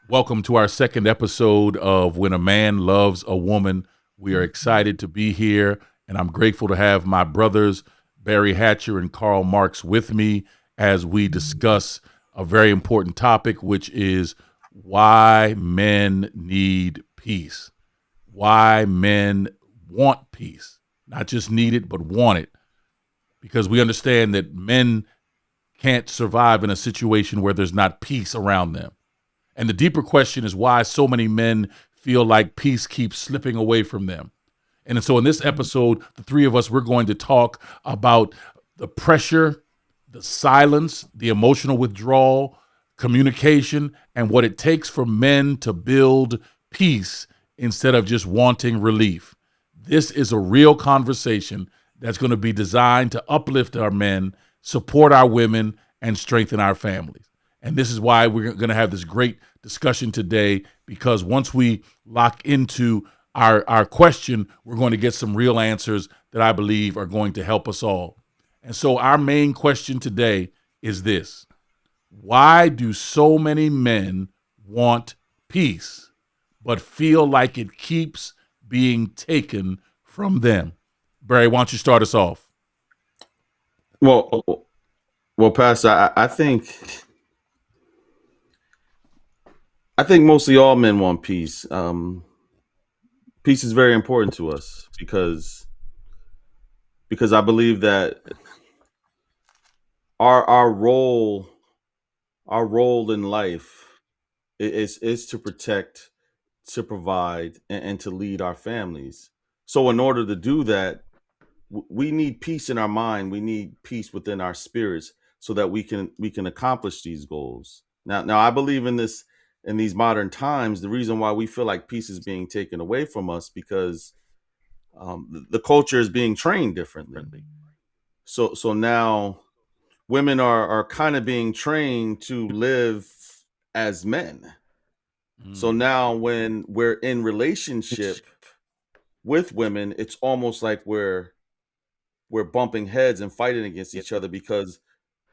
Welcome to our second episode of When a Man Loves a Woman. We are excited to be here, and I'm grateful to have my brothers, Barry Hatcher and Karl Marx, with me as we discuss a very important topic, which is why men need peace, why men want peace, not just need it, but want it, because we understand that men can't survive in a situation where there's not peace around them. And the deeper question is why so many men feel like peace keeps slipping away from them. And so in this episode, the three of us, we're going to talk about the pressure, the silence, the emotional withdrawal, communication, and what it takes for men to build peace instead of just wanting relief. This is a real conversation that's going to be designed to uplift our men, support our women, and strengthen our families. And this is why we're going to have this great discussion today, because once we lock into our question, we're going to get some real answers that I believe are going to help us all. And so our main question today is this: why do so many men want peace, but feel like it keeps being taken from them? Barry, why don't you start us off? Well, well, Pastor, I think mostly all men want peace. Peace is very important to us because I believe that our role in life is to protect, to provide, and to lead our families. So, in order to do that, we need peace in our mind. We need peace within our spirits, so that we can accomplish these goals. Now, I believe in this in these modern times. The reason why we feel like peace is being taken away from us because the culture is being trained differently. So now women are kind of being trained to live as men. So Mm. now when we're in relationship with women, it's almost like we're bumping heads and fighting against each other because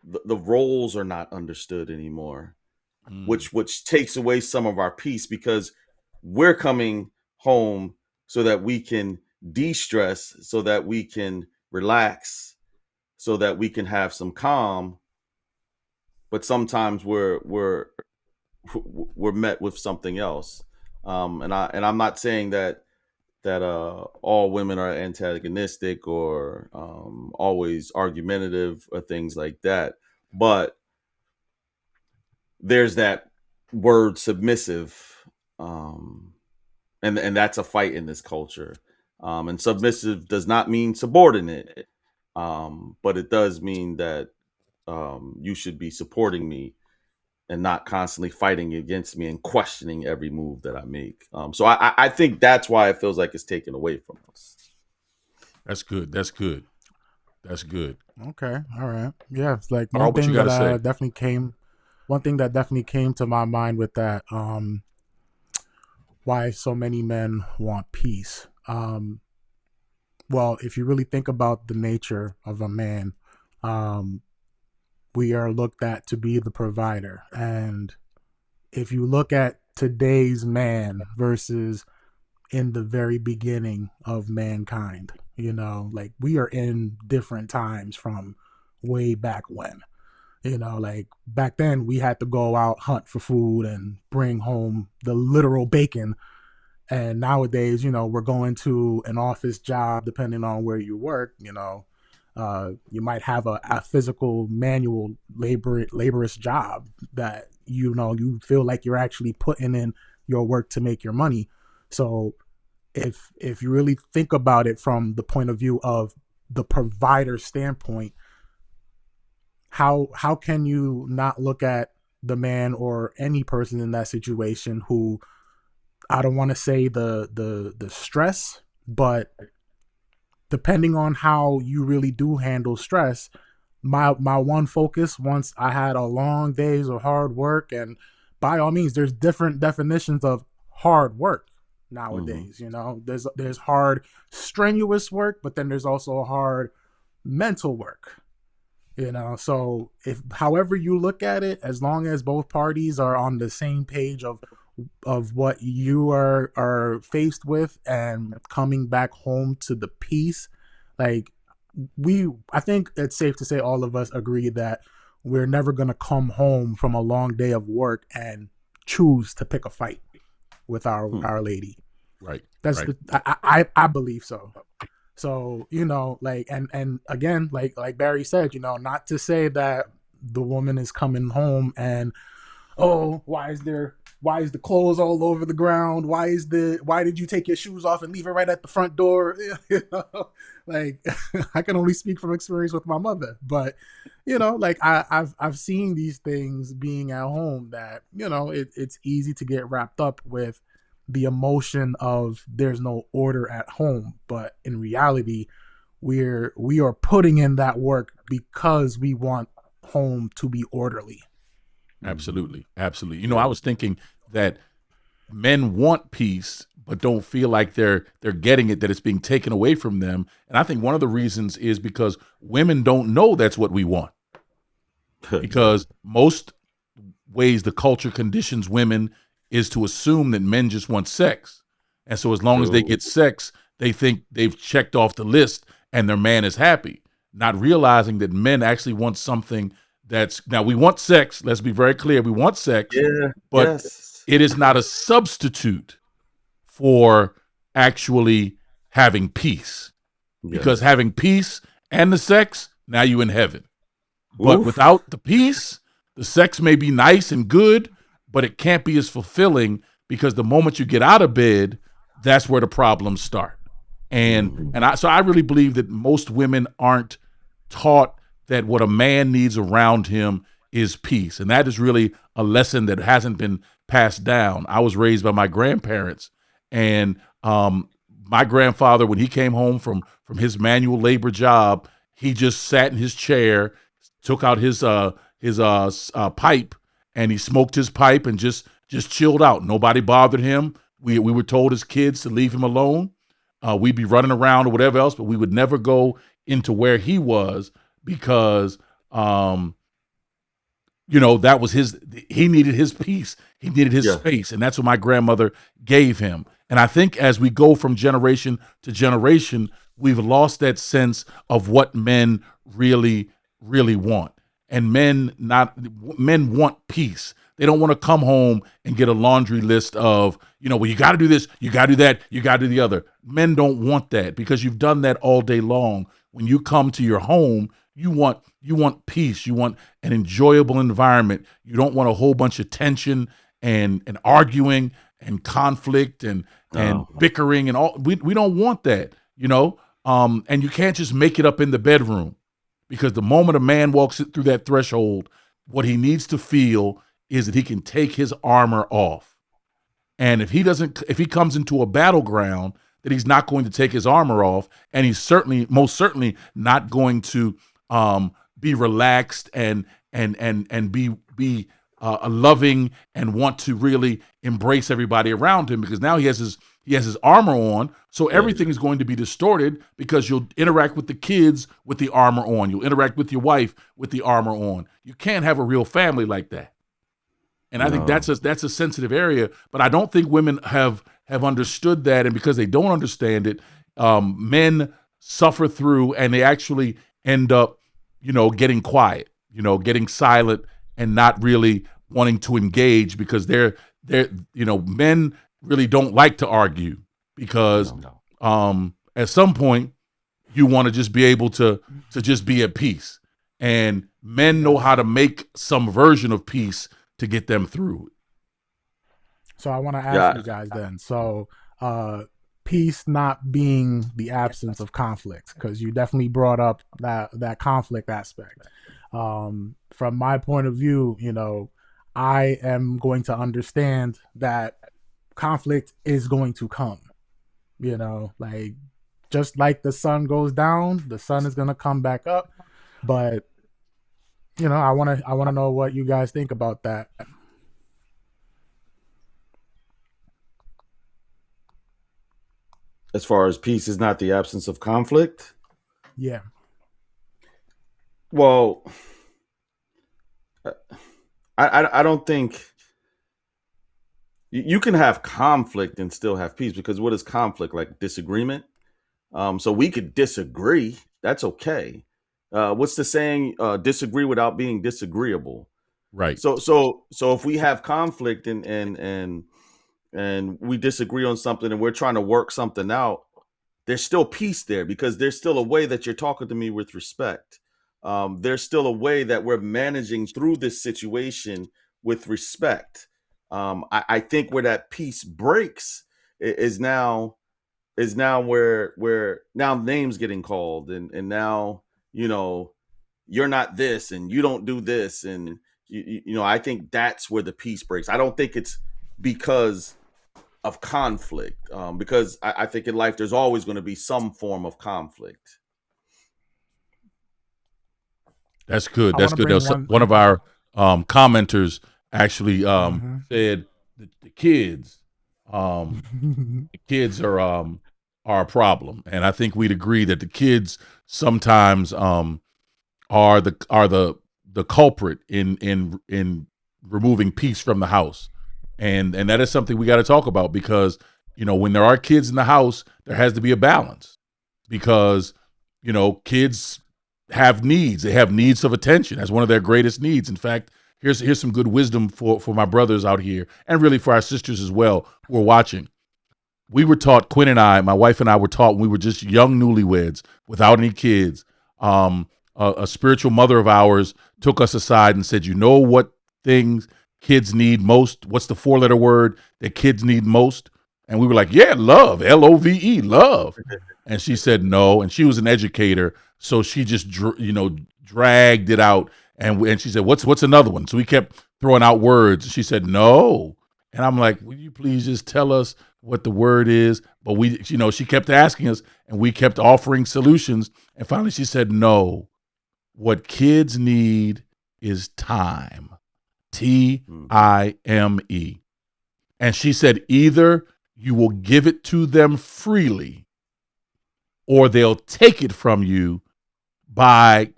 the roles are not understood anymore, Mm. which takes away some of our peace because we're coming home so that we can de-stress, so that we can relax, so that we can have some calm. But sometimes we're met with something else. And I'm not saying that all women are antagonistic or always argumentative or things like that. But there's that word submissive, um, and that's a fight in this culture. And submissive does not mean subordinate, but it does mean that you should be supporting me and not constantly fighting against me and questioning every move that I make. So I think that's why it feels like it's taken away from us. That's good. That's good. That's good. Okay, all right. Yeah, it's like Carl, what you got to say? one thing that definitely came to my mind with that, why so many men want peace. Well, if you really think about the nature of a man, um, we are looked at to be the provider. And if you look at today's man versus in the very beginning of mankind, like we are in different times from way back when. Like back then we had to go out hunt for food and bring home the literal bacon. And nowadays, we're going to an office job, depending on where you work. You might have a physical, manual, laborious job that you feel like you're actually putting in your work to make your money. So if you really think about it from the point of view of the provider standpoint, how can you not look at the man or any person in that situation who, I don't want to say the stress, but depending on how you really do handle stress, my one focus once I had a long days of hard work, and by all means there's different definitions of hard work Hmm. nowadays. There's hard strenuous work, but then there's also hard mental work. So if however you look at it, as long as both parties are on the same page of what you are faced with and coming back home to the peace, like I think it's safe to say all of us agree that we're never going to come home from a long day of work and choose to pick a fight with our lady. Right. That's Right. I believe so. So, like, and again, like Barry said, not to say that the woman is coming home and, oh, why is the clothes all over the ground? Why did you take your shoes off and leave it right at the front door? Like, I can only speak from experience with my mother, but like I've seen these things being at home that, it's easy to get wrapped up with the emotion of there's no order at home, but in reality, we are putting in that work because we want home to be orderly. Absolutely. Absolutely. I was thinking that men want peace but don't feel like they're getting it, that it's being taken away from them. And I think one of the reasons is because women don't know that's what we want. Because most ways the culture conditions women is to assume that men just want sex. And so as long as they get sex, they think they've checked off the list and their man is happy, not realizing that men actually want something that's, now we want sex. Let's be very clear. We want sex, Yeah. but Yes. it is not a substitute for actually having peace, because Yes. having peace and the sex, now you in heaven. But Oof. without the peace, the sex may be nice and good, but it can't be as fulfilling, because the moment you get out of bed, that's where the problems start. So I really believe that most women aren't taught that what a man needs around him is peace. And that is really a lesson that hasn't been passed down. I was raised by my grandparents, and my grandfather, when he came home from his manual labor job, he just sat in his chair, took out his pipe, and he smoked his pipe and just chilled out. Nobody bothered him. We were told as kids to leave him alone. We'd be running around or whatever else, but we would never go into where he was, because that was he needed his peace. He needed his Yeah. space. And that's what my grandmother gave him. And I think as we go from generation to generation, we've lost that sense of what men really, really want. And men want peace. They don't want to come home and get a laundry list of, well, you got to do this, you got to do that, you got to do the other. Men don't want that, because you've done that all day long. When you come to your home, you want peace. You want an enjoyable environment. You don't want a whole bunch of tension and arguing and conflict and No. bickering and all. We don't want that, and you can't just make it up in the bedroom, because the moment a man walks through that threshold, what he needs to feel is that he can take his armor off. And if he comes into a battleground, that he's not going to take his armor off, and he's most certainly not going to be relaxed and be loving and want to really embrace everybody around him, because now he has his armor on, so everything is going to be distorted, because you'll interact with the kids with the armor on, you'll interact with your wife with the armor on. You can't have a real family like that. And I think that's a sensitive area, but I don't think women have understood that, and because they don't understand it, men suffer through, and they actually end up, getting quiet, getting silent, and not really wanting to engage, because men really don't like to argue, because at some point you want to just be able to just be at peace, and men know how to make some version of peace to get them through. So I want to ask you guys then. So peace not being the absence of conflict, because you definitely brought up that conflict aspect. From my point of view, I am going to understand that conflict is going to come. Like, just like the sun goes down, the sun is going to come back up. But I want to know what you guys think about that. As far as peace is not the absence of conflict. Yeah. Well, I don't think you can have conflict and still have peace, because what is conflict? Like disagreement. So we could disagree. That's okay. What's the saying? Disagree without being disagreeable. Right. So if we have conflict and we disagree on something and we're trying to work something out, there's still peace there, because there's still a way that you're talking to me with respect. There's still a way that we're managing through this situation with respect. I think where that peace breaks is now where now names getting called, and now, you know, you're not this and you don't do this, and you know, I think that's where the peace breaks. I don't think it's because of conflict, because I think in life there's always going to be some form of conflict. That's good. I That's want to good. bring one. One of our commenters actually Mhm. said the kids, the kids are a problem, and I think we'd agree that the kids sometimes are the culprit in removing peace from the house, and that is something we got to talk about, because when there are kids in the house, there has to be a balance, because kids have needs. They have needs of attention. That's one of their greatest needs. In fact, here's some good wisdom for my brothers out here, and really for our sisters as well who are watching. We were taught, Quinn and I, my wife and I were taught when we were just young newlyweds without any kids. A spiritual mother of ours took us aside and said, "You know what things kids need most? What's the four-letter word that kids need most?" And we were like, "Yeah, love, Love, love." And she said no, and she was an educator, so she just dragged it out, and she said, "What's another one?" So we kept throwing out words. She said no, and I'm like, "Will you please just tell us what the word is?" But she kept asking us, and we kept offering solutions, and finally she said no. What kids need is time. Time. And she said either you will give it to them freely, or they'll take it from you by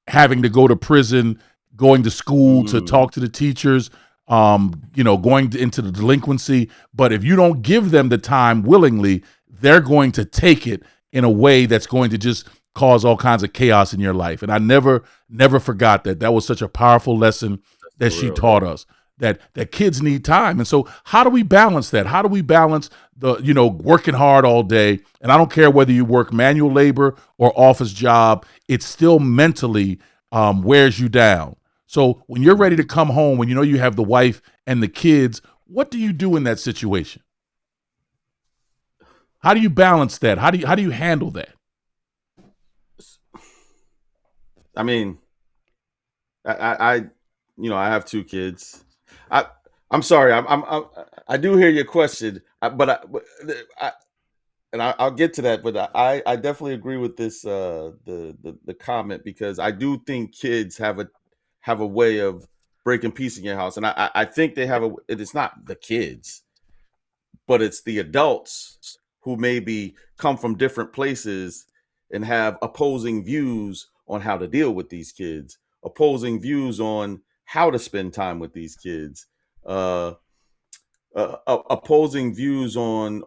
having to go to prison, going to school to Mm, talk to the teachers, into the delinquency. But if you don't give them the time willingly, they're going to take it in a way that's going to just cause all kinds of chaos in your life. And I never forgot that. That was such a powerful lesson that's that for she real. taught us. That kids need time. And so how do we balance that? How do we balance the working hard all day? And I don't care whether you work manual labor or office job, it still mentally wears you down. So when you're ready to come home, when you know you have the wife and the kids, what do you do in that situation? How do you balance that? How do you handle that? I mean, I I have two kids. I I'm sorry. I do hear your question, I and I'll get to that. But I definitely agree with this the comment, because I do think kids have a way of breaking peace in your house, and I think they have a. It's not the kids, but it's the adults who maybe come from different places and have opposing views on how to deal with these kids, opposing views on how to spend time with these kids, uh, opposing views on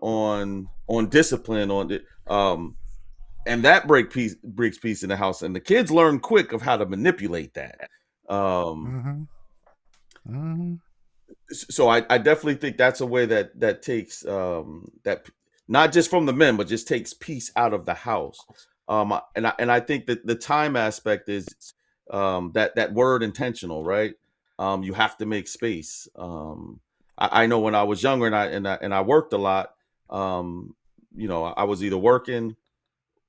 discipline, on it, and that breaks peace in the house, and the kids learn quick of how to manipulate that. Um, Mhm. Mhm. so I definitely think that's a way that takes that, not just from the men, but just takes peace out of the house. And I think that the time aspect is that word intentional, right? You have to make space. I know when I was younger and I worked a lot, I was either working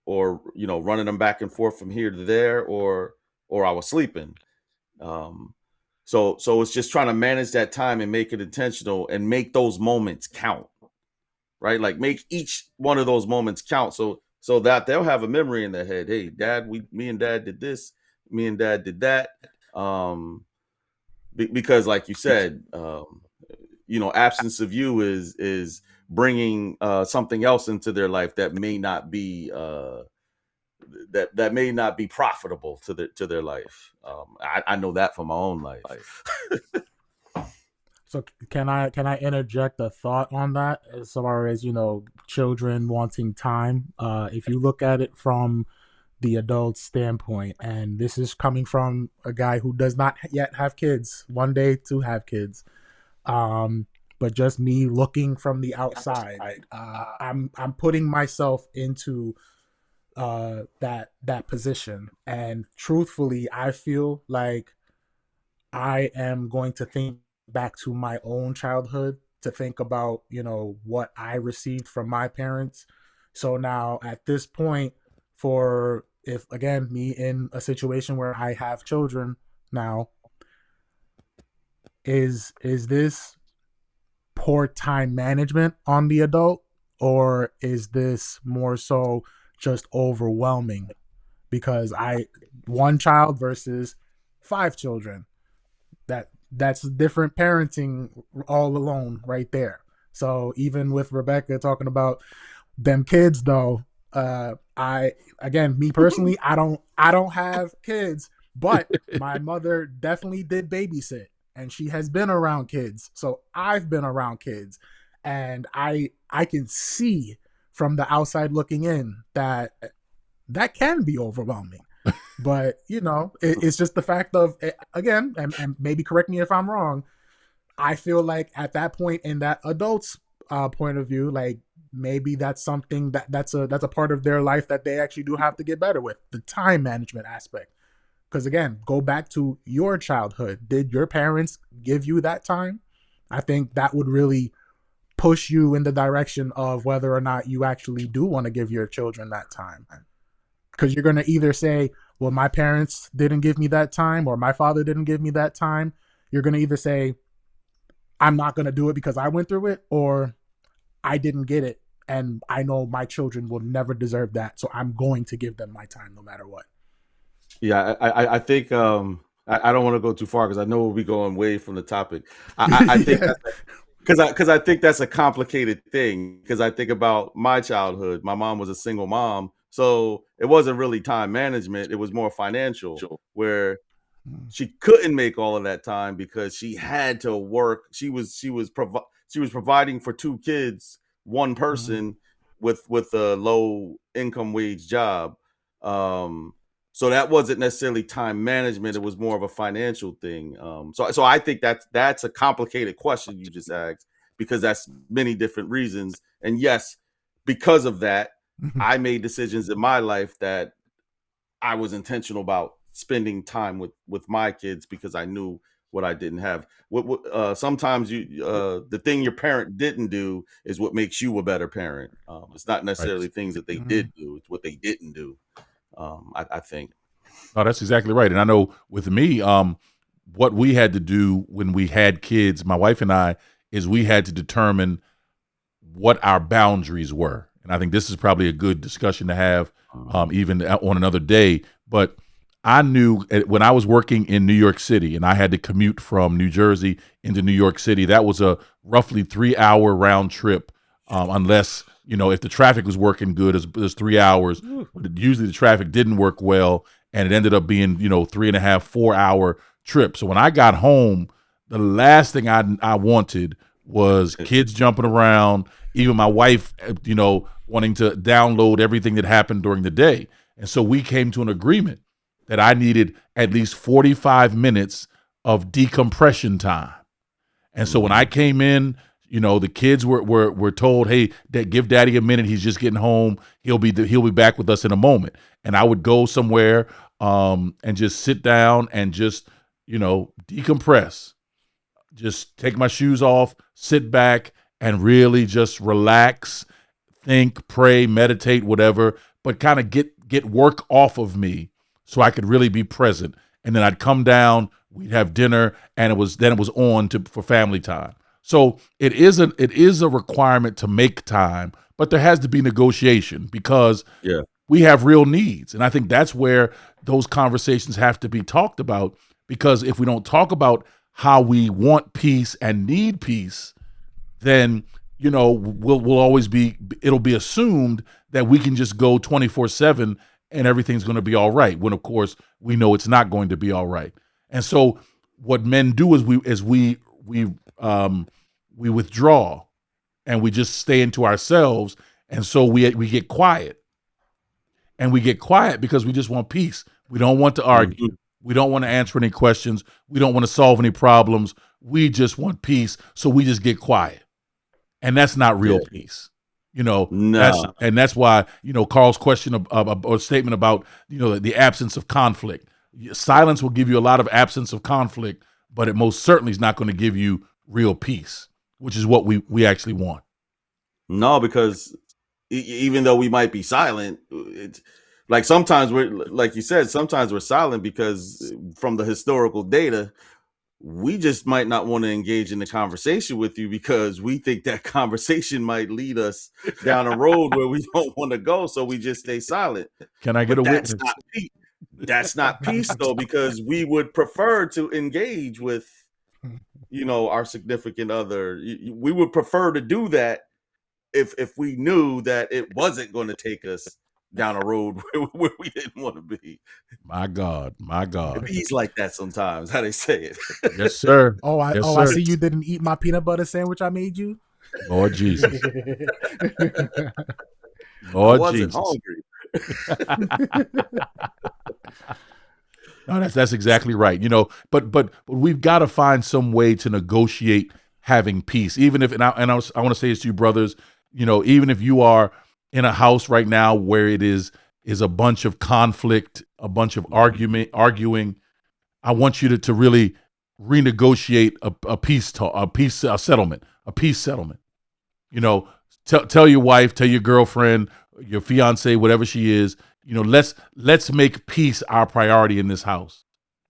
or running them back and forth from here to there, or I was sleeping. Um, so it's just trying to manage that time and make it intentional and make those moments count, right? Like make each one of those moments count, so that they'll have a memory in their head. Hey, Dad, me and Dad did this. Me and Dad did that. Because, like you said, absence of you is bringing something else into their life that may not be that may not be profitable to their life. I know that from my own life. So can I interject a thought on that as far as children wanting time? If you look at it from the adult standpoint, and this is coming from a guy who does not yet have kids, one day to have kids, um, but just me looking from the outside, I'm putting myself into that position, and truthfully, I feel like I am going to think back to my own childhood to think about, what I received from my parents. So now at this point, for if again, me in a situation where I have children now, is this poor time management on the adult, or is this more so just overwhelming? Because I one child versus five children, that's different parenting all alone right there. So even with Rebecca talking about them kids though, I again, me personally, I don't have kids, but my mother definitely did babysit, and she has been around kids. So I've been around kids, and I can see from the outside looking in that that can be overwhelming. But it's just the fact of again, and maybe correct me if I'm wrong. I feel like at that point in that adult's point of view, like maybe that's something that's a part of their life that they actually do have to get better with, the time management aspect. Because again, go back to your childhood. Did your parents give you that time? I think that would really push you in the direction of whether or not you actually do want to give your children that time. Because you're going to either say, well, my parents didn't give me that time, or my father didn't give me that time. You're going to either say, I'm not going to do it because I went through it, or I didn't get it, and I know my children will never deserve that, so I'm going to give them my time no matter what. Yeah, I think I don't want to go too far because I know we'll be going way from the topic. I think Yeah. because I think that's a complicated thing. Because I think about my childhood. My mom was a single mom, so it wasn't really time management. It was more financial, where she couldn't make all of that time because she had to work. She was providing for two kids, one Mhm. person with a low income wage job. Um, so that wasn't necessarily time management. It was more of a financial thing. So I think that's a complicated question you just asked because that's many different reasons. And yes, because of that, Mhm. I made decisions in my life that I was intentional about spending time with my kids because I knew what I didn't have. Sometimes the thing your parent didn't do is what makes you a better parent. It's not necessarily Right. things that they Mhm. did do; it's what they didn't do. I think. No, that's exactly right. And I know with me, what we had to do when we had kids, my wife and I, is we had to determine what our boundaries were. And I think this is probably a good discussion to have even on another day. But I knew when I was working in New York City and I had to commute from New Jersey into New York City, that was a roughly 3 hour round trip. Unless, if the traffic was working good, it was 3 hours. But usually the traffic didn't work well. And it ended up being, 3.5, 4 hour trip. So when I got home, the last thing I wanted was kids jumping around, even my wife, wanting to download everything that happened during the day. And so we came to an agreement that I needed at least 45 minutes of decompression time. And so when I Mm-hmm. came in, the kids were told, "Hey, give Daddy a minute. He's just getting home. He'll be back with us in a moment." And I would go somewhere and just sit down and just decompress, just take my shoes off, sit back, and really just relax, think, pray, meditate, whatever, but kind of get work off of me so I could really be present. And then I'd come down, we'd have dinner, and it was on to for family time. So it is a requirement to make time, but there has to be negotiation because Yeah. we have real needs. And I think that's where those conversations have to be talked about, because if we don't talk about how we want peace and need peace, then we'll always it'll be assumed that we can just go 24/7 and everything's going to be all right, when of course we know it's not going to be all right. And so what men do is we we withdraw and we just stay into ourselves, and so we get quiet, and we get quiet because we just want peace. We don't want to argue. We don't want to answer any questions. We don't want to solve any problems. We just want peace, so we just get quiet, and that's not real peace. No. That's why Carl's question or statement about the absence of conflict. Silence will give you a lot of absence of conflict, but it most certainly is not going to give you real peace, which is what we actually want. No, because even though we might be silent, it's like sometimes we're, like you said, sometimes we're silent because from the historical data, we just might not want to engage in the conversation with you because we think that conversation might lead us down a road where we don't want to go. So we just stay silent. Can I get a witness? That's not peace though, because we would prefer to engage with, our significant other. We would prefer to do that if we knew that it wasn't going to take us down a road where we didn't want to be. My God. He's like that sometimes, how they say it. Yes, sir. I see you didn't eat my peanut butter sandwich I made you. Lord Jesus. Lord I wasn't hungry. No, that's exactly right. But we've got to find some way to negotiate having peace. Even if, I want to say this to you, brothers, even if you are in a house right now where it is a bunch of conflict, a bunch of arguing, I want you to really renegotiate a peace settlement. Tell your wife, tell your girlfriend, your fiance, whatever she is, let's make peace our priority in this house,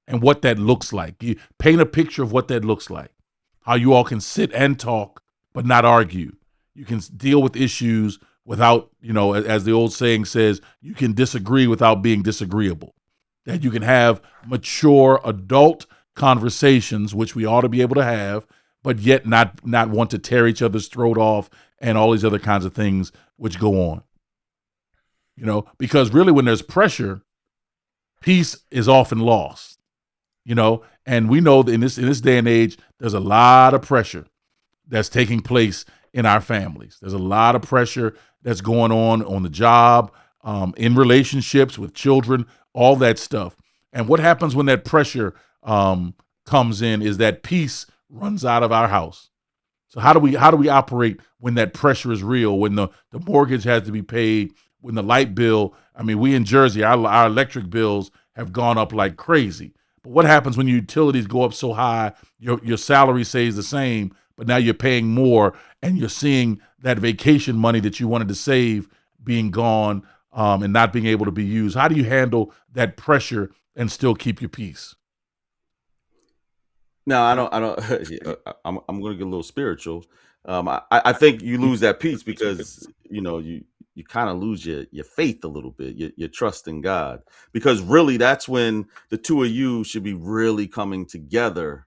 and what that looks like. You paint a picture of what that looks like. How you all can sit and talk, but not argue. You can deal with issues without, as the old saying says, you can disagree without being disagreeable. That you can have mature adult conversations, which we ought to be able to have, but yet not want to tear each other's throat off and all these other kinds of things which go on. Because really when there's pressure, peace is often lost. And we know that in this day and age, there's a lot of pressure that's taking place in our families. There's a lot of pressure that's going on the job, in relationships with children, all that stuff. And what happens when that pressure comes in is that peace runs out of our house. So how do we operate when that pressure is real, when the mortgage has to be paid, when the light bill, we in Jersey, our electric bills have gone up like crazy. But what happens when your utilities go up so high, your salary stays the same, but now you're paying more, and you're seeing that vacation money that you wanted to save being gone, and not being able to be used? How do you handle that pressure and still keep your peace? No, I don't. I'm going to get a little spiritual. I think you lose that peace because you kind of lose your faith a little bit, your trust in God, because really that's when the two of you should be really coming together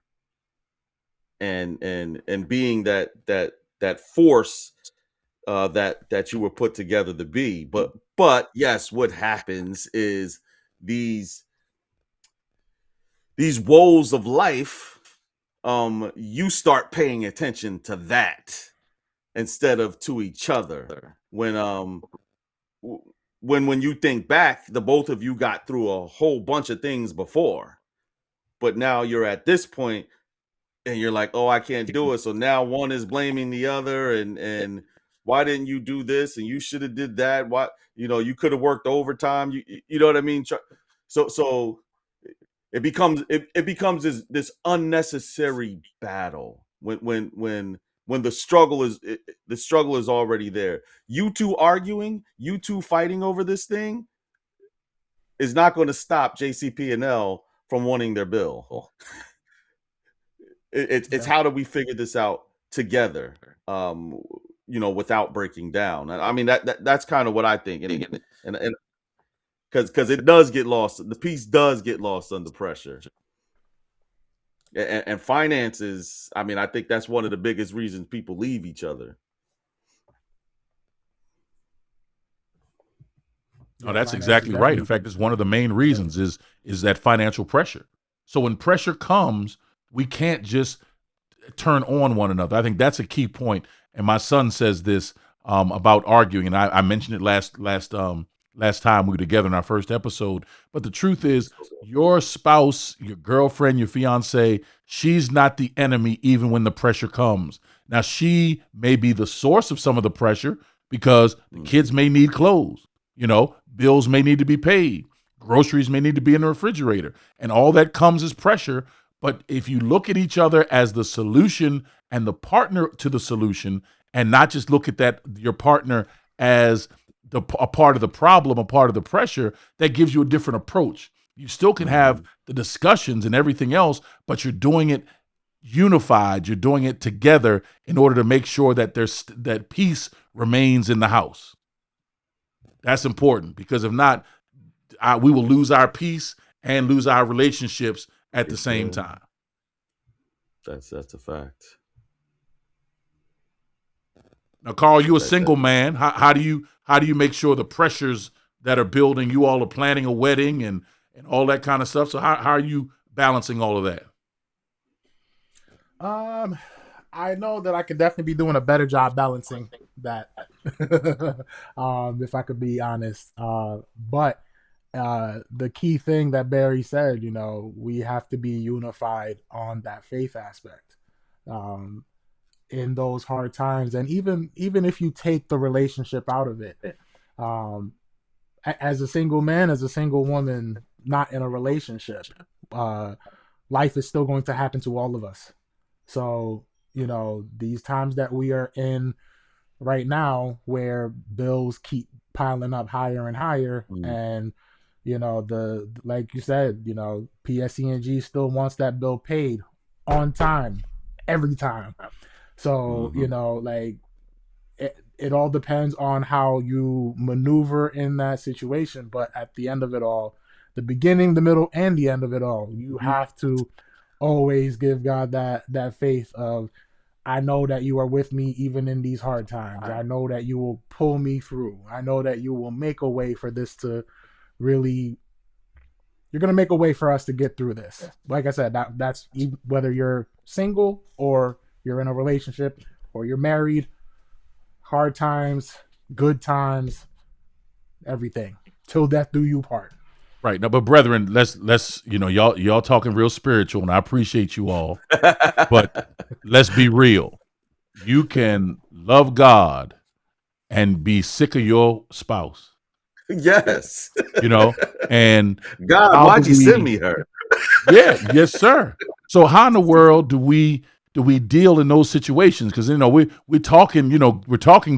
and being that force that you were put together to be. But yes, what happens is these woes of life, you start paying attention to that instead of to each other. When you think back, the both of you got through a whole bunch of things before, but now you're at this point and you're like, oh, I can't do it. So now one is blaming the other, and why didn't you do this? And you should have did that. Why, you could have worked overtime. You know what I mean? So it becomes this unnecessary battle when the struggle is already there. You two arguing, you two fighting over this thing is not going to stop JCP&L from wanting their bill. It's how do we figure this out together, without breaking down. I mean, that's kind of what I think, and because it does get lost, the peace does get lost under pressure. And finances, I think that's one of the biggest reasons people leave each other. No, that's exactly right. In fact, it's one of the main reasons is that financial pressure. So when pressure comes, we can't just turn on one another. I think that's a key point. And my son says this about arguing, and I mentioned it last time we were together in our first episode. But the truth is, your spouse, your girlfriend, your fiance, she's not the enemy, even when the pressure comes. Now, she may be the source of some of the pressure because the kids may need clothes. Bills may need to be paid. Groceries may need to be in the refrigerator. And all that comes as pressure. But if you look at each other as the solution and the partner to the solution, and not just look at your partner as a part of the problem, a part of the pressure, that gives you a different approach. You still can have the discussions and everything else, but you're doing it unified. You're doing it together in order to make sure that that peace remains in the house. That's important, because if not, we will lose our peace and lose our relationships at the same time. That's a fact. Now, Carl, you a single man. How do you make sure the pressures that are building? You all are planning a wedding and all that kind of stuff. So how are you balancing all of that? I know that I could definitely be doing a better job balancing that, if I could be honest. But the key thing that Barry said, we have to be unified on that faith aspect. In those hard times, and even if you take the relationship out of it, as a single man, as a single woman, not in a relationship, life is still going to happen to all of us. So these times that we are in right now, where bills keep piling up higher and higher, and like you said, PSE&G still wants that bill paid on time every time. So, it all depends on how you maneuver in that situation. But at the end of it all, the beginning, the middle, and the end of it all, you have to always give God that faith of, I know that you are with me even in these hard times. I know that you will pull me through. I know that you will make a way for this to really, you're going to make a way for us to get through this. Like I said, that's whether you're single or you're in a relationship or you're married, hard times, good times, everything, till death do you part. Right. Now, but brethren, let's y'all talking real spiritual, and I appreciate you all, but let's be real. You can love God and be sick of your spouse. Yes. And God, why'd you send me her? Yeah, yes, sir. So how in the world do we deal in those situations? Because we're talking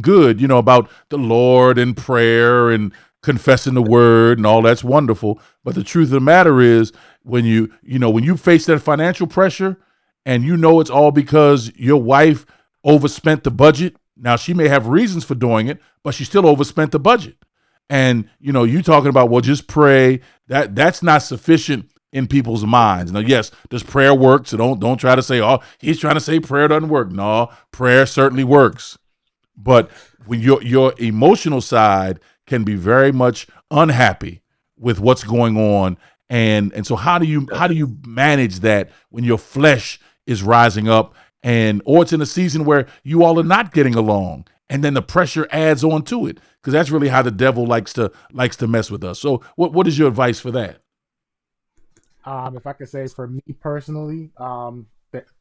good, about the Lord and prayer and confessing the word and all that's wonderful. But the truth of the matter is, when you face that financial pressure, and it's all because your wife overspent the budget. Now, she may have reasons for doing it, but she still overspent the budget. And you talking about, well, just pray. That's not sufficient in people's minds. Now, yes, does prayer work? So don't try to say, oh, he's trying to say prayer doesn't work. No, prayer certainly works. But when your emotional side can be very much unhappy with what's going on, and so how do you manage that when your flesh is rising up, or it's in a season where you all are not getting along, and then the pressure adds on to it, because that's really how the devil likes to mess with us. So what is your advice for that? If I could say for me personally,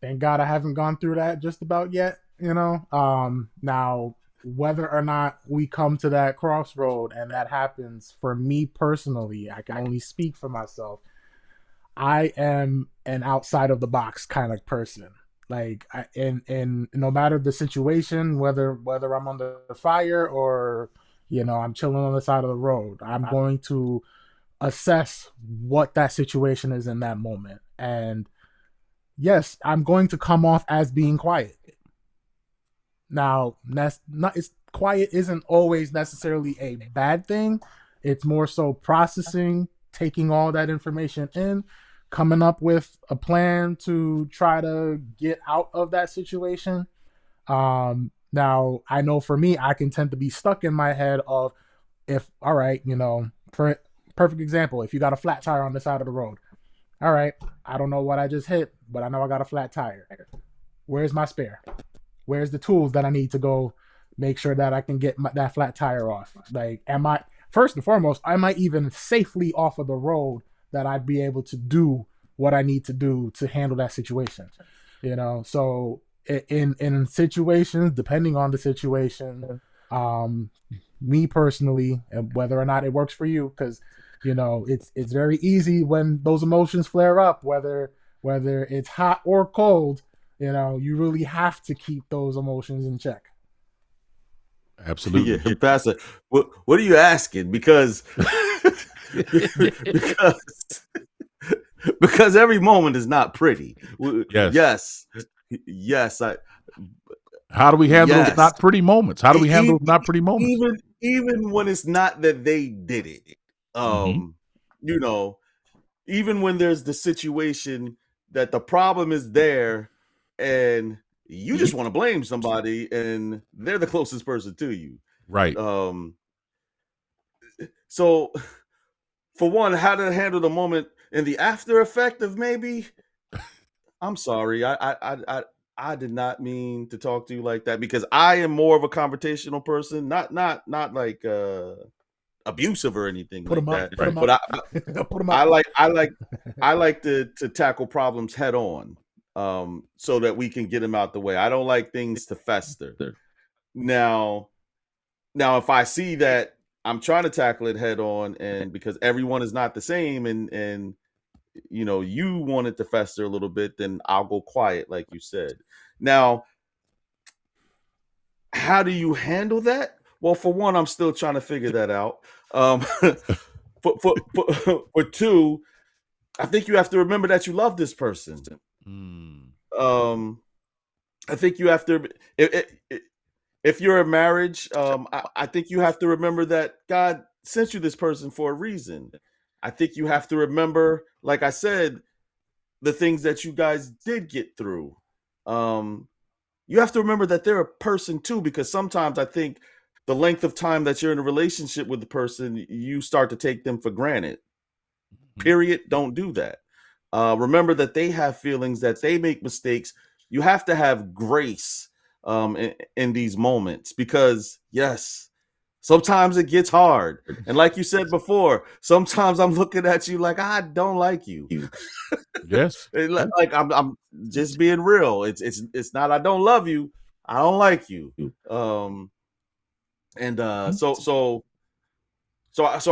thank God I haven't gone through that just about yet. Now, whether or not we come to that crossroad and that happens, for me personally, I can only speak for myself. I am an outside of the box kind of person. Like, and no matter the situation, whether I'm under fire or I'm chilling on the side of the road, I'm going to assess what that situation is in that moment. And yes, I'm going to come off as being quiet. Now, quiet isn't always necessarily a bad thing. It's more so processing, taking all that information in, coming up with a plan to try to get out of that situation. Now, I know for me, I can tend to be stuck in my head of, all right, perfect example, if you got a flat tire on the side of the road. All right, I don't know what I just hit, but I know I got a flat tire. Where's my spare? Where's the tools that I need to go make sure that I can get that flat tire off? Like, am I, first and foremost, am I even safely off of the road that I'd be able to do what I need to do to handle that situation? You know, so in situations, depending on the situation, me personally, and whether or not it works for you, because you know it's very easy when those emotions flare up, whether it's hot or cold. You know, you really have to keep those emotions in check. Absolutely. Yeah, Pastor, what are you asking? Because because every moment is not pretty. Yes. Yes. How do we handle those Yes. not pretty moments? How do we handle those not pretty moments? Even when it's not that they did it, you know, even when there's the situation that the problem is there, and you just want to blame somebody, and they're the closest person to you, Right. So, for one, how to handle the moment and the after effect of maybe, I'm sorry, I did not mean to talk to you like that, because I am more of a confrontational person, not like abusive or anything Put like them up. that. Put them But up. Put them up. I like to tackle problems head on, so that we can get them out the way. I don't like things to fester. Now, if I see that I'm trying to tackle it head on, and because everyone is not the same, and you know, you want it to fester a little bit, then I'll go quiet, like you said. Now, how do you handle that? Well, for one, I'm still trying to figure that out. For two, I think you have to remember that you love this person. I think you have to, if you're in marriage, I think you have to remember that God sent you this person for a reason. I think you have to remember, like I said, the things that you guys did get through. You have to remember that they're a person too, because sometimes I think the length of time that you're in a relationship with the person, you start to take them for granted. Period. Don't do that. Remember that they have feelings, that they make mistakes. You have to have grace in these moments, because yes, sometimes it gets hard. And like you said before, sometimes I'm looking at you like I don't like you. Yes. Like I'm just being real. It's not I don't love you. I don't like you. So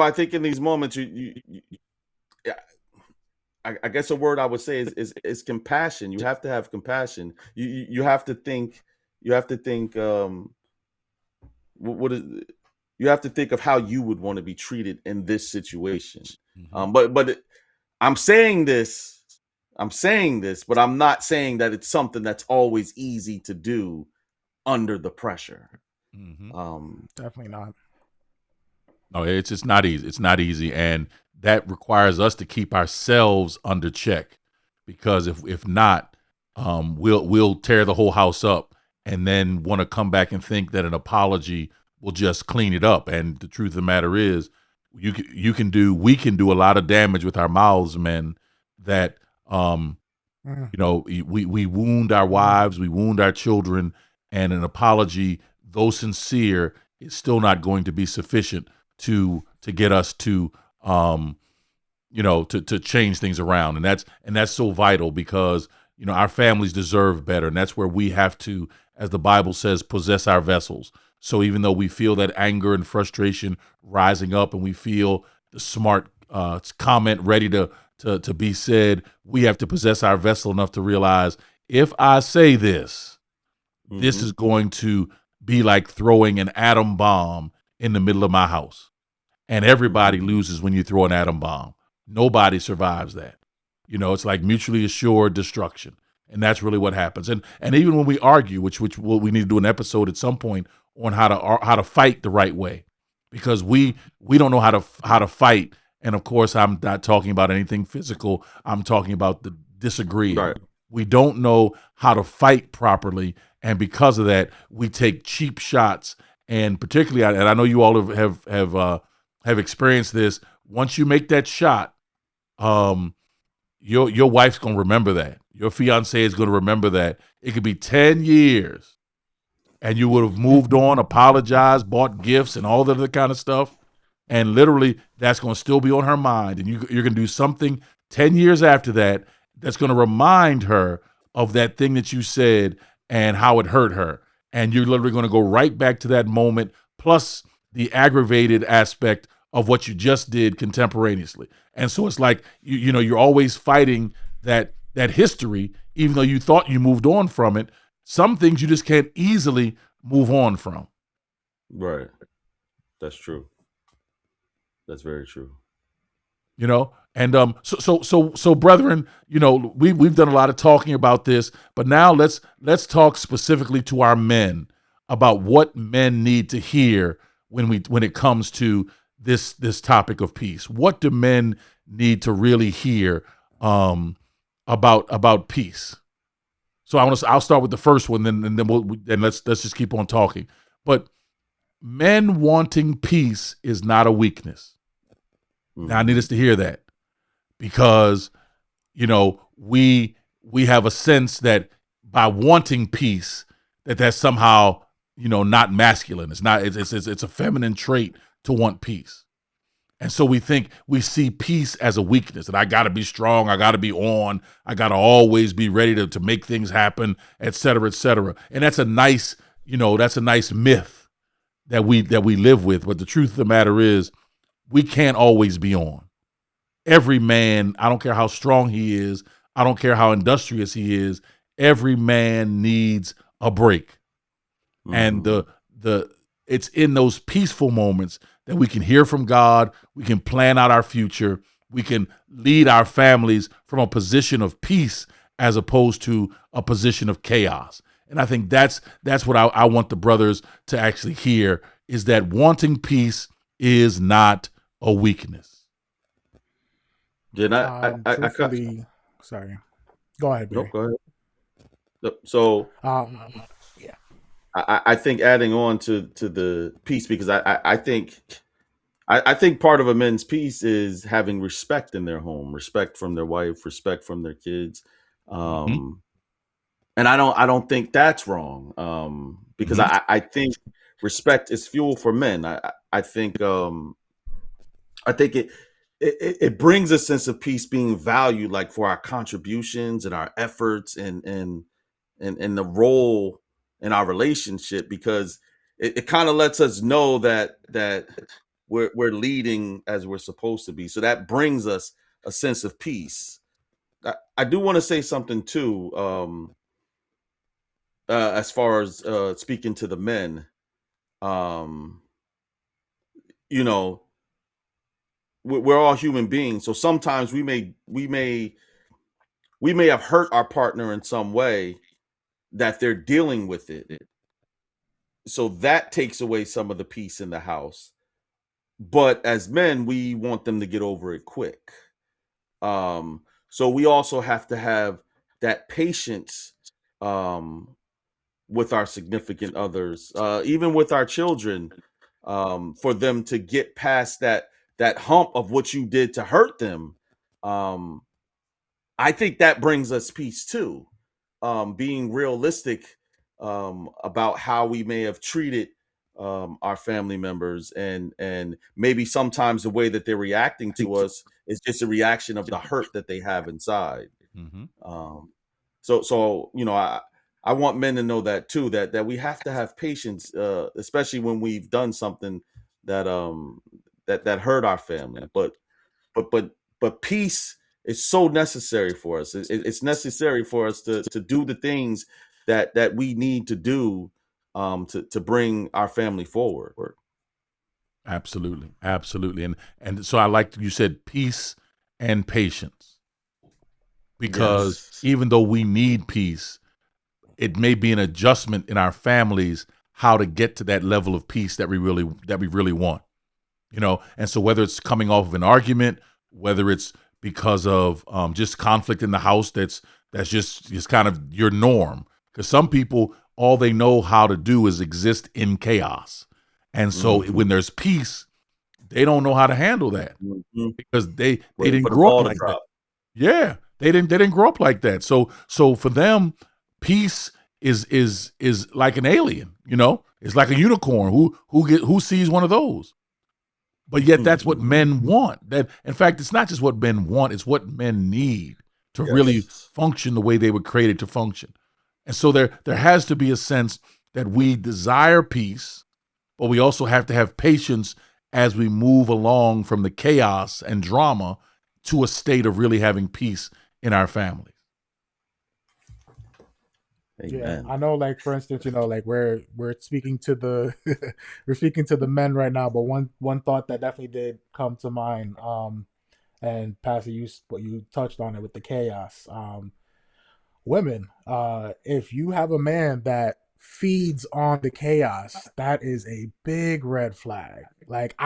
I think in these moments I guess a word I would say is compassion. You have to have compassion. You have to think. You have to think. What is? You have to think of how you would want to be treated in this situation. I'm saying this. But I'm not saying that it's something that's always easy to do under the pressure. Definitely not. No, it's not easy. It's not easy, and that requires us to keep ourselves under check, because if not, we'll tear the whole house up, and then want to come back and think that an apology will just clean it up. And the truth of the matter is, we can do a lot of damage with our mouths, men. That you know, we wound our wives, we wound our children, and an apology, though sincere, is still not going to be sufficient to get us to you know, to change things around. And that's so vital, because you know, our families deserve better, and that's where we have to, as the Bible says, possess our vessels. So even though we feel that anger and frustration rising up, and we feel the smart comment ready to be said, we have to possess our vessel enough to realize, if I say this, this is going to be like throwing an atom bomb in the middle of my house. And everybody loses when you throw an atom bomb. Nobody survives that. You know, it's like mutually assured destruction. And that's really what happens. And even when we argue, which we need to do an episode at some point on how to fight the right way, because we don't know how to fight. And of course, I'm not talking about anything physical. I'm talking about the disagreeing. Right. We don't know how to fight properly, and because of that, we take cheap shots. And particularly, and I know you all have experienced this. Once you make that shot, your wife's gonna remember that. Your fiance is going to remember that. It could be 10 years and you would have moved on, apologized, bought gifts and all that other kind of stuff. And literally that's going to still be on her mind. And you're going to do something 10 years after that that's going to remind her of that thing that you said and how it hurt her. And you're literally going to go right back to that moment, plus the aggravated aspect of what you just did contemporaneously. And so it's like, you know, you're always fighting that history, even though you thought you moved on from it. Some things you just can't easily move on from. Right. That's true. That's very true. You know, and so brethren, you know, we've done a lot of talking about this, but now let's talk specifically to our men about what men need to hear when it comes to this topic of peace. What do men need to really hear about peace? So I'll start with the first one, then let's just keep on talking. But men wanting peace is not a weakness. Now I need us to hear that, because, you know, we have a sense that by wanting peace, that's somehow, you know, not masculine. It's not. It's a feminine trait to want peace, and so we see peace as a weakness. That I got to be strong. I got to be on. I got to always be ready to make things happen, et cetera, et cetera. And that's a nice, you know, that's a nice myth that we live with. But the truth of the matter is, we can't always be on. Every man, I don't care how strong he is, I don't care how industrious he is, every man needs a break. And it's in those peaceful moments that we can hear from God, we can plan out our future, we can lead our families from a position of peace as opposed to a position of chaos. And I think that's what I want the brothers to actually hear, is that wanting peace is not a weakness. Yeah, sorry. Go ahead, Barry. Nope, go ahead. So yeah. I think adding on to the peace, because I think part of a man's peace is having respect in their home, respect from their wife, respect from their kids. And I don't think that's wrong. Because I think respect is fuel for men. I think it brings a sense of peace, being valued, like for our contributions and our efforts and the role in our relationship, because it kind of lets us know that we're leading as we're supposed to be. So that brings us a sense of peace. I do want to say something too, as far as speaking to the men. You know, we're all human beings, so sometimes we may have hurt our partner in some way that they're dealing with it, so that takes away some of the peace in the house. But as men, we want them to get over it quick. So we also have to have that patience with our significant others, even with our children, for them to get past that hump of what you did to hurt them. I think that brings us peace too. Being realistic about how we may have treated our family members, and maybe sometimes the way that they're reacting to us is just a reaction of the hurt that they have inside. So you know, I want men to know that too, that we have to have patience, especially when we've done something that that hurt our family. But peace is so necessary for us. It's necessary for us to do the things that we need to do to bring our family forward. Absolutely. And so I like you said peace and patience, because even though we need peace, it may be an adjustment in our families how to get to that level of peace that we really want. You know, and so whether it's coming off of an argument, whether it's because of just conflict in the house, that's just kind of your norm. Because some people, all they know how to do is exist in chaos. And so when there's peace, they don't know how to handle that because they didn't grow up like that. Yeah, They didn't grow up like that. So for them, peace is like an alien. You know, it's like a unicorn. Who sees one of those? But yet that's what men want. That, in fact, it's not just what men want, it's what men need to really Yes. function the way they were created to function. And so there has to be a sense that we desire peace, but we also have to have patience as we move along from the chaos and drama to a state of really having peace in our families. Yeah, Amen. I know. Like for instance, like we're speaking to the we're speaking to the men right now, but one thought that definitely did come to mind. And Pastor, you touched on it with the chaos. Women, if you have a man that feeds on the chaos, that is a big red flag. Like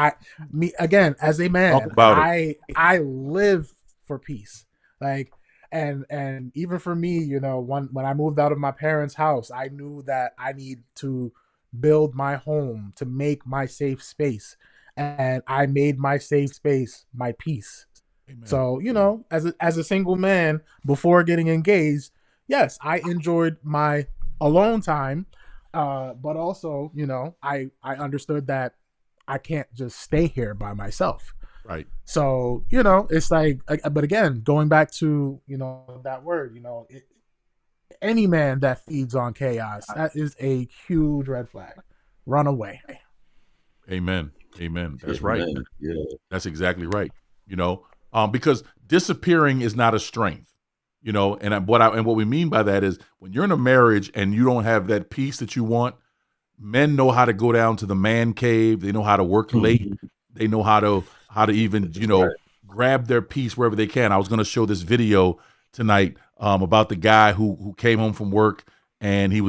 me again, as a Talk man, about it. I live for peace. Like and even for me, when I moved out of my parents' house, I knew that I need to build my home to make my safe space. And I made my safe space my peace. Amen. So, as a single man before getting engaged, yes, I enjoyed my alone time. But also, I understood that I can't just stay here by myself. Right. So, it's like, but again, going back to, that word, any man that feeds on chaos, that is a huge red flag. Run away. Amen. Amen. That's right. Amen. Yeah. That's exactly right. Because disappearing is not a strength. And what we mean by that is when you're in a marriage and you don't have that peace that you want, men know how to go down to the man cave. They know how to work late. They know how to even grab their peace wherever they can. I was going to show this video tonight about the guy who came home from work and he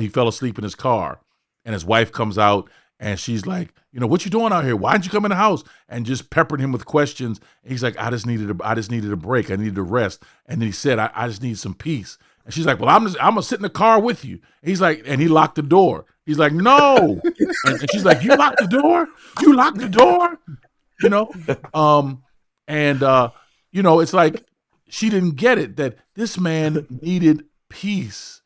fell asleep in his car, and his wife comes out and she's like, what you doing out here? Why'd you come in the house? And just peppered him with questions. And he's like, I just needed a break. I needed a rest. And then he said, I just need some peace. And she's like, well, I'm gonna sit in the car with you. And he's like, and he locked the door. He's like, no. And she's like, you locked the door? You locked the door? It's like she didn't get it that this man needed peace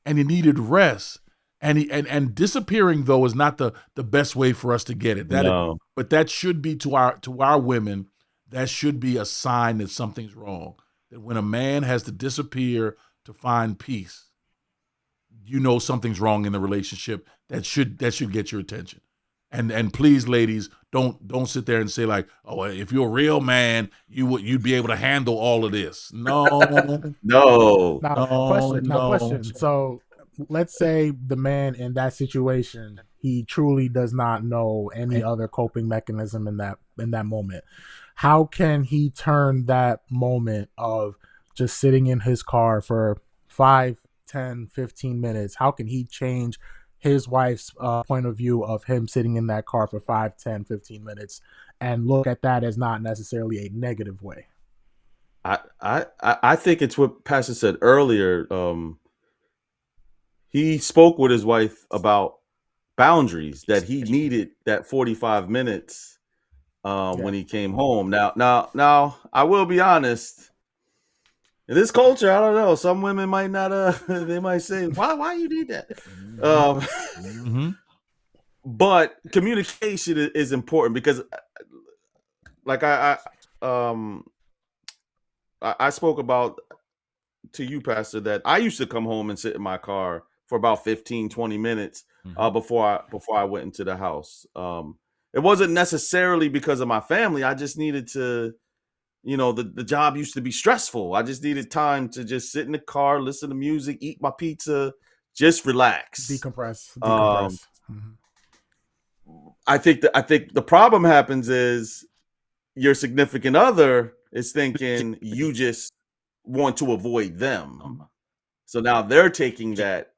and he needed rest. And disappearing though is not the best way for us to get it. But that should be to our women, that should be a sign that something's wrong. That when a man has to disappear to find peace, something's wrong in the relationship. That should get your attention. And please, ladies, don't sit there and say like, oh, if you're a real man, you'd be able to handle all of this. No. No. Question. So let's say the man in that situation, he truly does not know any other coping mechanism in that moment. How can he turn that moment of just sitting in his car for 5, 10, 15 minutes? How can he change his wife's point of view of him sitting in that car for 5, 10, 15 minutes and look at that as not necessarily a negative way? I think it's what Pastor said earlier. He spoke with his wife about boundaries, that he needed that 45 minutes when he came home. Now, I will be honest. In this culture, I don't know. Some women might not. They might say, "Why you need that?" But communication is important because, like I spoke about to you, Pastor, that I used to come home and sit in my car for about 15, 20 minutes before I went into the house. It wasn't necessarily because of my family. I just needed to, the job used to be stressful. I just needed time to just sit in the car, listen to music, eat my pizza, just relax. Decompress. I think the problem happens is your significant other is thinking you just want to avoid them. So now they're taking that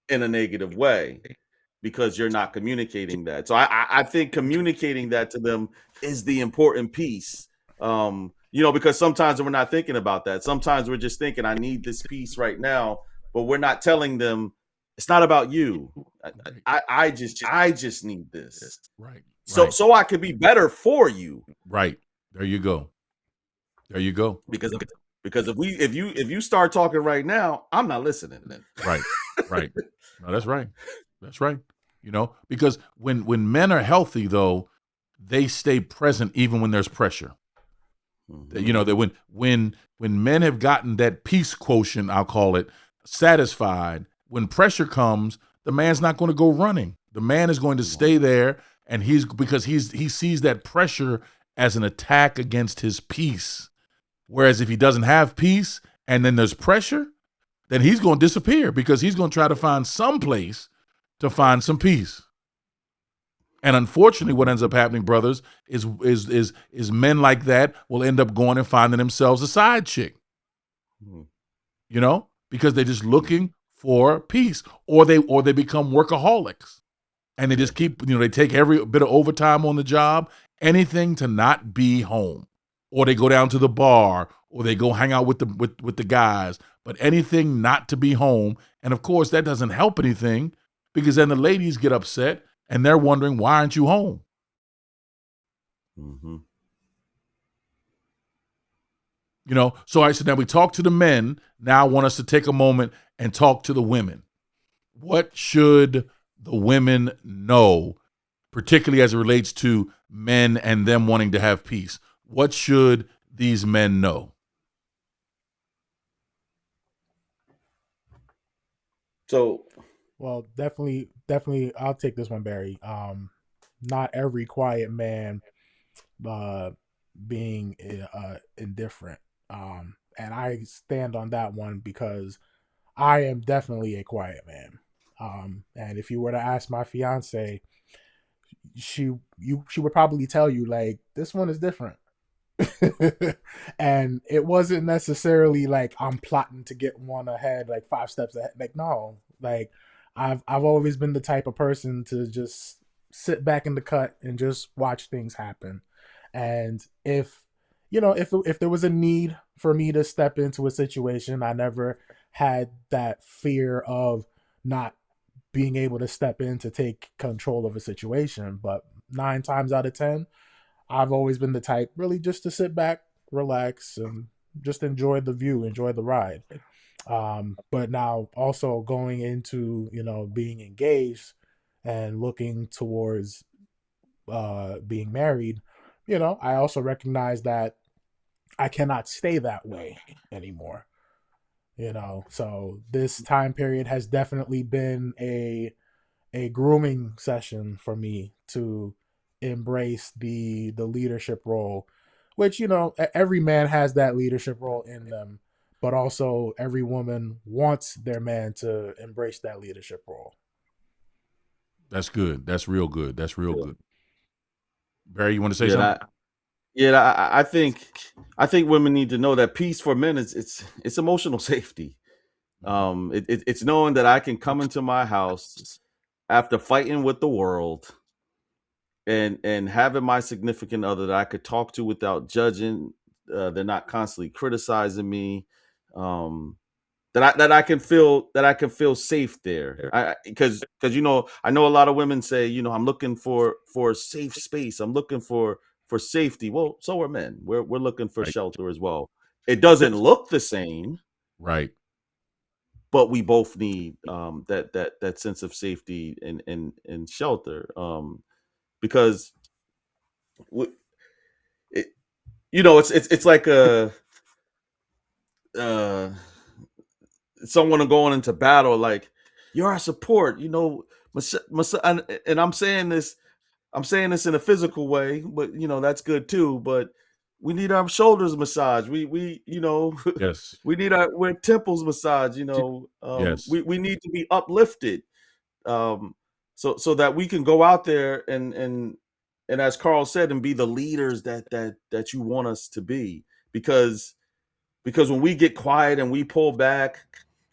in a negative way because you're not communicating that. So I think communicating that to them is the important piece. Because sometimes we're not thinking about that. Sometimes we're just thinking, I need this piece right now, but we're not telling them it's not about you. I just need this. Right. So I could be better for you. Right. There you go. Because Because if you start talking right now, I'm not listening. Then Right. Right. No, that's right. That's right. Because when men are healthy, though, they stay present even when there's pressure. That when men have gotten that peace quotient, I'll call it, satisfied, when pressure comes, the man's not going to go running. The man is going to stay there, and because he sees that pressure as an attack against his peace. Whereas if he doesn't have peace and then there's pressure, then he's going to disappear because he's going to try to find some place to find some peace. And unfortunately, what ends up happening, brothers, is men like that will end up going and finding themselves a side chick, because they're just looking for peace, or they become workaholics, and they just keep, they take every bit of overtime on the job, anything to not be home, or they go down to the bar, or they go hang out with the guys, but anything not to be home. And of course, that doesn't help anything because then the ladies get upset. And they're wondering, why aren't you home? Mm-hmm. So I said, now we talk to the men. Now I want us to take a moment and talk to the women. What should the women know, particularly as it relates to men and them wanting to have peace? What should these men know? So, well, definitely, I'll take this one, Barry. Not every quiet man being indifferent. And I stand on that one because I am definitely a quiet man. And if you were to ask my fiance, she would probably tell you, like, this one is different. And it wasn't necessarily like I'm plotting to get one ahead, like 5 steps ahead. Like, no, like I've always been the type of person to just sit back in the cut and just watch things happen. And if if there was a need for me to step into a situation, I never had that fear of not being able to step in to take control of a situation. But 9 times out of 10, I've always been the type really just to sit back, relax, and just enjoy the view, enjoy the ride. But now also going into, being engaged and looking towards being married, I also recognize that I cannot stay that way anymore. So this time period has definitely been a grooming session for me to embrace the leadership role, which every man has that leadership role in them, but also every woman wants their man to embrace that leadership role. That's good. That's real good. That's real good. Barry, you want to say something? I think women need to know that peace for men is it's emotional safety. It's knowing that I can come into my house after fighting with the world and having my significant other that I could talk to without judging. They're not constantly criticizing me. That I can feel safe there. Because I know a lot of women say, I'm looking for a safe space. I'm looking for safety. Well, so are men. We're looking for shelter as well. It doesn't look the same, right? But we both need that sense of safety and shelter. Because it's like a someone going into battle, like, you're our support, and I'm saying this in a physical way, but that's good too. But we need our shoulders massaged. We yes, we need our temples massaged. Yes, we need to be uplifted, so that we can go out there and as Carl said, and be the leaders that you want us to be. Because when we get quiet and we pull back,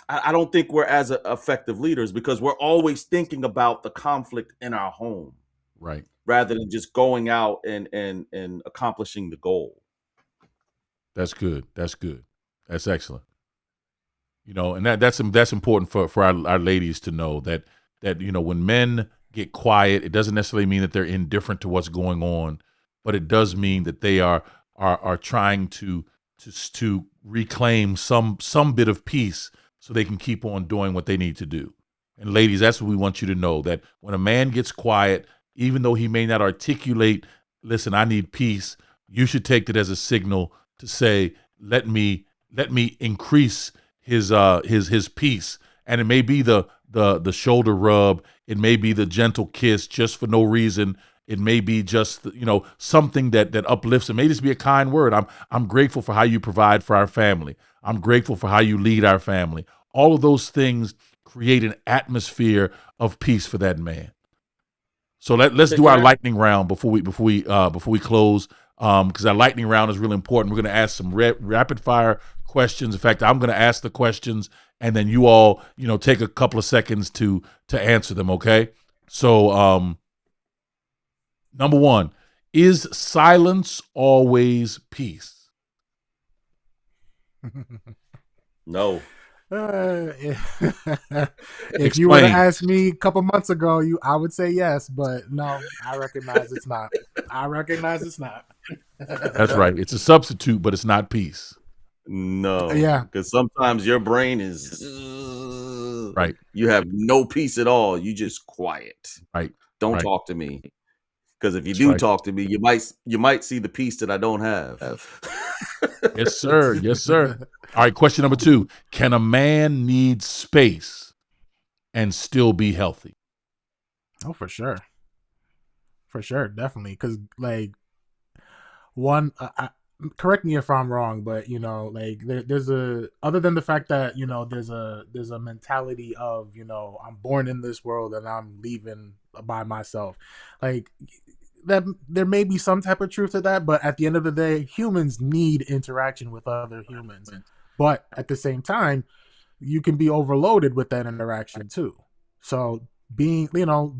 I don't think we're as effective leaders, because we're always thinking about the conflict in our home, right, rather than just going out and accomplishing the goal. That's good. That's good. That's excellent. And that's important for our ladies to know that when men get quiet, it doesn't necessarily mean that they're indifferent to what's going on, but it does mean that they are trying to reclaim some bit of peace so they can keep on doing what they need to do. And ladies, that's what we want you to know, that when a man gets quiet, even though he may not articulate, listen, I need peace, you should take that as a signal to say, let me increase his peace. And it may be the shoulder rub, it may be the gentle kiss just for no reason. It may be just, something that uplifts. It may just be a kind word. I'm grateful for how you provide for our family. I'm grateful for how you lead our family. All of those things create an atmosphere of peace for that man. So let's do our lightning round before we close, because our lightning round is really important. We're going to ask some rapid fire questions. In fact, I'm going to ask the questions, and then you all, take a couple of seconds to answer them. Okay. So, number one, is silence always peace? No. If you were to ask me a couple months ago, I would say yes, but no, I recognize it's not. That's right. It's a substitute, but it's not peace. No. Yeah. Because sometimes your brain is right. You have no peace at all. You just quiet. Right. Don't talk to me. Because if you do talk to me, you might see the peace that I don't have. Yes, sir. Yes, sir. All right. Question number 2. Can a man need space and still be healthy? Oh, for sure. For sure. Definitely. Because, correct me if I'm wrong, but, there's other than the fact that, there's a mentality of, I'm born in this world and I'm leaving by myself. That there may be some type of truth to that, but at the end of the day, humans need interaction with other humans. But at the same time, you can be overloaded with that interaction too. So being,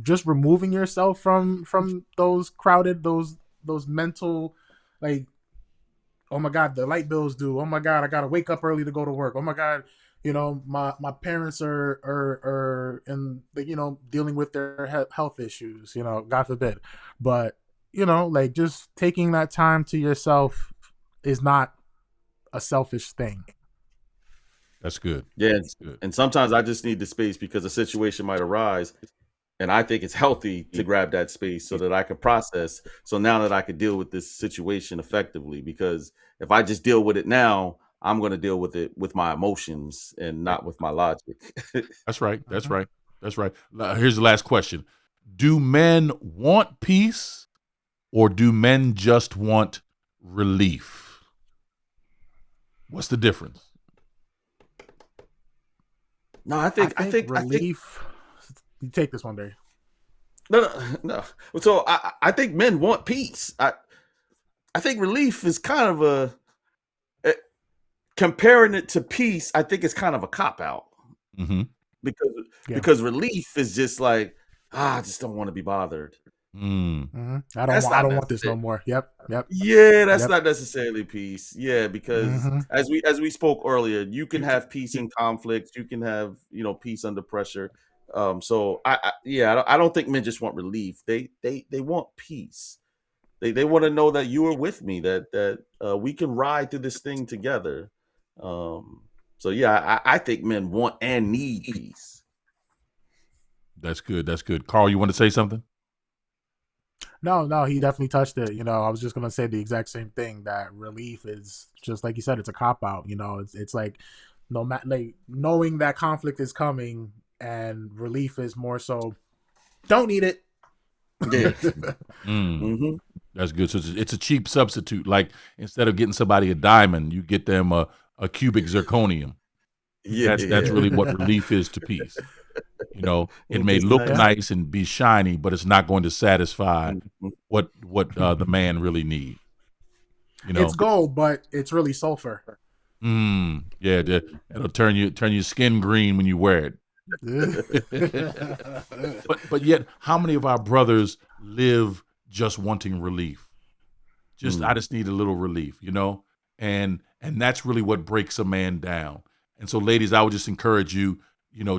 just removing yourself from those crowded, those mental, oh my God, the light bills due. Oh my God, I gotta wake up early to go to work. Oh my God, my parents are in dealing with their health issues, God forbid. But just taking that time to yourself is not a selfish thing. That's good. Yeah, That's good. And sometimes I just need the space because a situation might arise, and I think it's healthy to grab that space so that I can process. So now that I can deal with this situation effectively, because if I just deal with it now, I'm going to deal with it with my emotions and not with my logic. That's right. That's right. That's right. Here's the last question. Do men want peace or do men just want relief? What's the difference? No, I think relief. You take this one, Barry. No. So I think men want peace. I think relief is kind of comparing it to peace. I think it's kind of a cop out because relief is just like I just don't want to be bothered. Mm-hmm. I don't want this no more. Yep. Yeah, that's not necessarily peace. Yeah, because as we spoke earlier, you can have peace in conflict. You can have peace under pressure. So I don't think men just want relief. They want peace. They want to know that you are with me. That we can ride through this thing together. So yeah, I think men want and need peace. That's good. That's good. Carl, you want to say something? No, he definitely touched it. I was just gonna say the exact same thing. That relief is just like you said. It's a cop out. It's like no matter knowing that conflict is coming, and relief is more so don't need it. Yeah. That's good. So it's a cheap substitute. Like instead of getting somebody a diamond, you get them a cubic zirconium. Yeah, that's really what relief is to peace. It may look nice and be shiny, but it's not going to satisfy what the man really needs. It's gold, but it's really sulfur. Yeah, it'll turn your skin green when you wear it. but yet, how many of our brothers live just wanting relief? I just need a little relief, and that's really what breaks a man down. And so, ladies, I would just encourage you,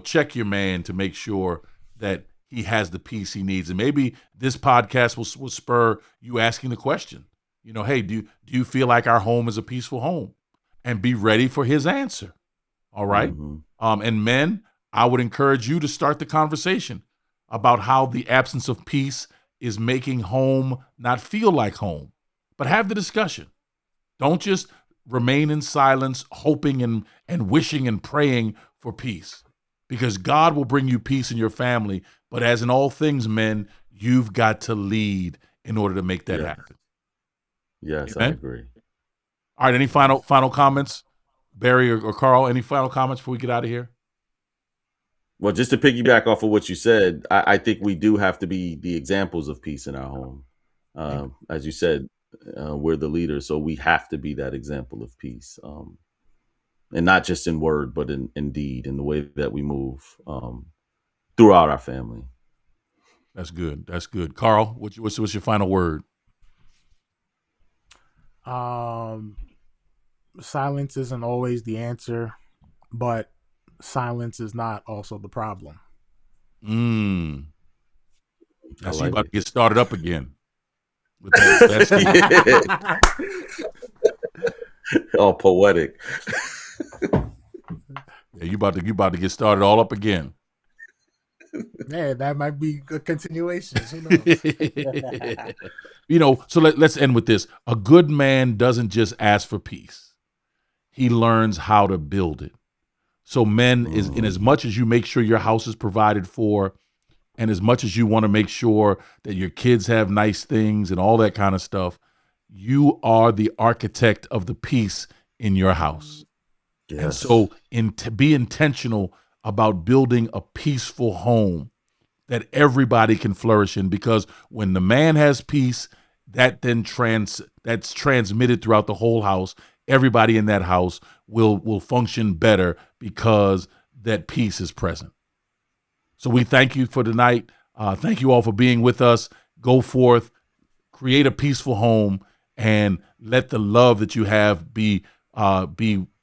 check your man to make sure that he has the peace he needs. And maybe this podcast will spur you asking the question, hey, do you feel like our home is a peaceful home? and be ready for his answer. All right. And men, I would encourage you to start the conversation about how the absence of peace is making home not feel like home, but have the discussion. Don't just remain in silence, hoping and wishing and praying for peace, because God will bring you peace in your family. But as in all things, men, you've got to lead in order to make that happen. Yes, Amen? I agree. All right. Any final comments, Barry or Carl? Any final comments before we get out of here? Well, just to piggyback off of what you said, I think we do have to be the examples of peace in our home. As you said, we're the leaders, so we have to be that example of peace, and not just in word, but in deed, in the way that we move throughout our family. That's good. That's good. Carl, what's your final word? Silence isn't always the answer, but silence is not also the problem. That's you about to get started up again. With that all poetic. Yeah, you about to get started all up again. Yeah, that might be a continuation. Who knows? So let's end with this. A good man doesn't just ask for peace. He learns how to build it. So men, is in as much as you make sure your house is provided for, and as much as you want to make sure that your kids have nice things and all that kind of stuff, you are the architect of the peace in your house. Yes. And so be intentional about building a peaceful home that everybody can flourish in, because when the man has peace, that then that's transmitted throughout the whole house. Everybody in that house will function better because that peace is present. So we thank you for tonight. Thank you all for being with us. Go forth, create a peaceful home, and let the love that you have be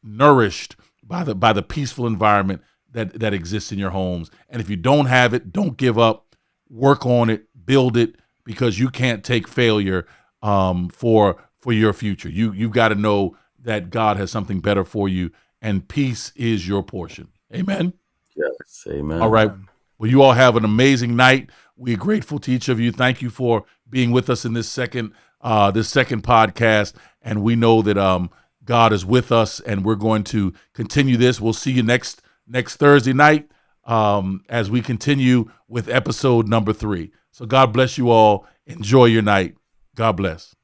nourished by the peaceful environment that exists in your homes. And if you don't have it, don't give up. Work on it, build it, because you can't take failure for your future. You've got to know that God has something better for you, and peace is your portion. Amen. Yes, amen. All right. Well, you all have an amazing night. We're grateful to each of you. Thank you for being with us in this second podcast. And we know that God is with us, and we're going to continue this. We'll see you next Thursday night as we continue with episode number 3. So God bless you all. Enjoy your night. God bless.